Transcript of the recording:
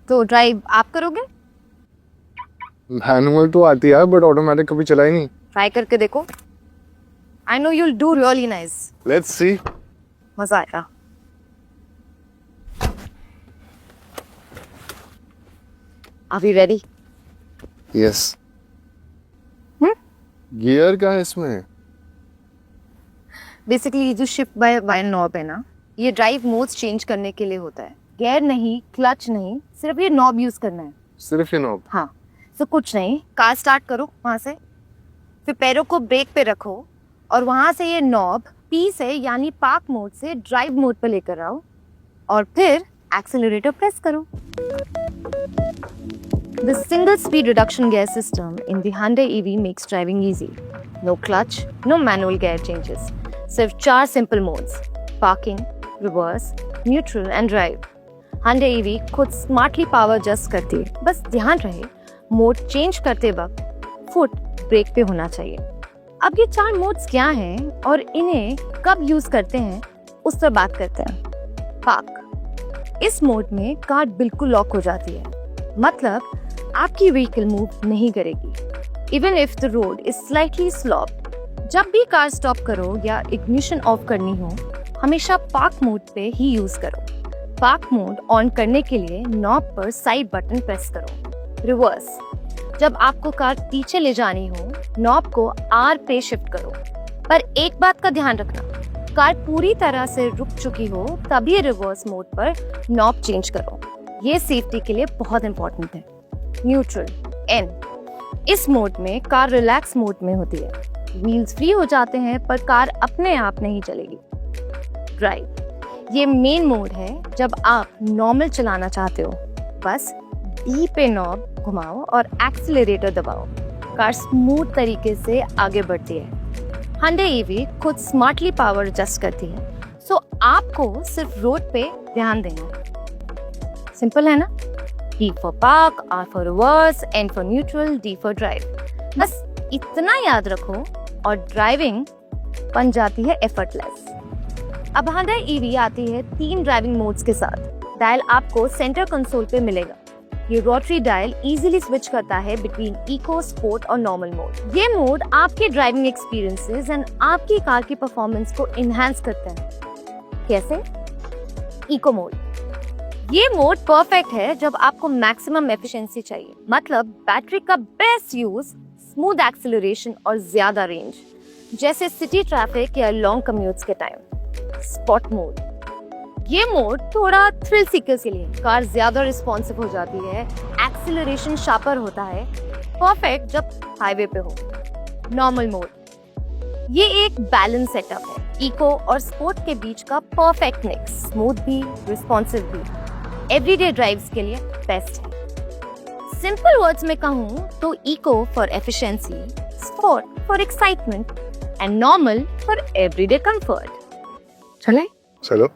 तो ड्राइव आप करोगे? मैनुअल तो आती है बट ऑटोमेटिक कभी चलाई नहीं। ट्राई करके देखो। I know you'll do really nice. Let's see. मजा आएगा। Are we ready? Yes. Gear का है इसमें? बेसिकली जो शिफ्ट बाय नॉब है ना, ये ड्राइव मोड्स चेंज करने के लिए होता है। गियर नहीं, क्लच नहीं, सिर्फ ये नॉब यूज करना है। सिर्फ ये नॉब? हाँ, तो कुछ नहीं, कार स्टार्ट करो वहां से, फिर पैरों को ब्रेक पे रखो और वहां से ये नॉब पी से यानी पार्क मोड से ड्राइव मोड पे लेकर आओ और फिर एक्सेलरेटर प्रेस करो। The single speed reduction gear system in the Hyundai EV makes driving easy. No clutch, no manual gear changes. सिर्फ 4 simple modes: parking, reverse, neutral and drive. Hyundai EV खुद smartly power adjust करती है। बस ध्यान रहे mode change करते वक्त foot break पे होना चाहिए। अब ये 4 मोड्स क्या हैं और इन्हें कब यूज करते हैं उस पर बात करते हैं। पार्क, इस मोड में कार बिल्कुल लॉक हो जाती है, मतलब आपकी व्हीकल मूव नहीं करेगी even if the road is slightly slope. जब भी कार स्टॉप करो या इग्निशन ऑफ करनी हो, हमेशा पार्क मोड पे ही यूज करो। पार्क मोड ऑन करने के लिए नॉब पर साइड बटन प्रेस करो। रिवर्स, जब आपको कार पीछे ले जानी हो, नॉब को आर पे शिफ्ट करो। पर एक बात का ध्यान रखना, कार पूरी तरह से रुक चुकी हो तभी रिवर्स मोड पर नॉब चेंज करो। ये सेफ्टी के लिए बहुत इंपॉर्टेंट है। न्यूट्रल, एन, इस मोड में कार रिलैक्स मोड में होती है। व्हील्स फ्री हो जाते हैं पर कार अपने आप नहीं चलेगी। ड्राइव, ये मेन मोड है जब आप नॉर्मल चलाना चाहते हो। बस डी पे नॉब घुमाओ और एक्सीलरेटर दबाओ, कार स्मूथ तरीके से आगे बढ़ती है। Hyundai EV खुद स्मार्टली पावर एडजस्ट करती है, सो आपको सिर्फ रोड पे ध्यान देना है। सिंपल है ना? P for park, R for reverse, N for neutral, D for drive। बस इतना याद रखो और ड्राइविंग बन जाती है एफर्टलेस। अब Hyundai EV आती है 3 ड्राइविंग मोड्स के साथ। डायल आपको सेंटर कंसोल पे मिलेगा। ये रोटरी डायल इजीली स्विच करता है बिटवीन इको, स्पोर्ट और नॉर्मल मोड। ये मोड आपके ड्राइविंग एक्सपीरियंसेस एंड आपकी कार की परफॉर्मेंस को इनहैंस करते हैं। कैसे? इको मोड, ये मोड परफेक्ट है जब आपको मैक्सिमम एफिशिएंसी चाहिए, मतलब बैटरी का बेस्ट यूज, स्मूथ एक्सेलरेशन और ज्यादा रेंज, जैसे सिटी ट्रैफिक या लॉन्ग कम्यूट्स के टाइम। स्पॉट मोड, ये मोड थोड़ा थ्रिल सीकर्स के लिए, कार ज्यादा रिस्पॉन्सिव हो जाती है, एक्सेलरेशन शार्पर होता है, परफेक्ट जब हाईवे पे हो। नॉर्मल मोड, ये एक बैलेंस सेटअप है, इको और स्पोर्ट के बीच का परफेक्ट मिक्स, स्मूथ भी, रिस्पॉन्सिव भी, एवरीडे ड्राइव्स के लिए बेस्ट है। सिंपल वर्ड्स में कहूँ तो eco for efficiency, sport for excitement and normal for everyday comfort. चले? चलो।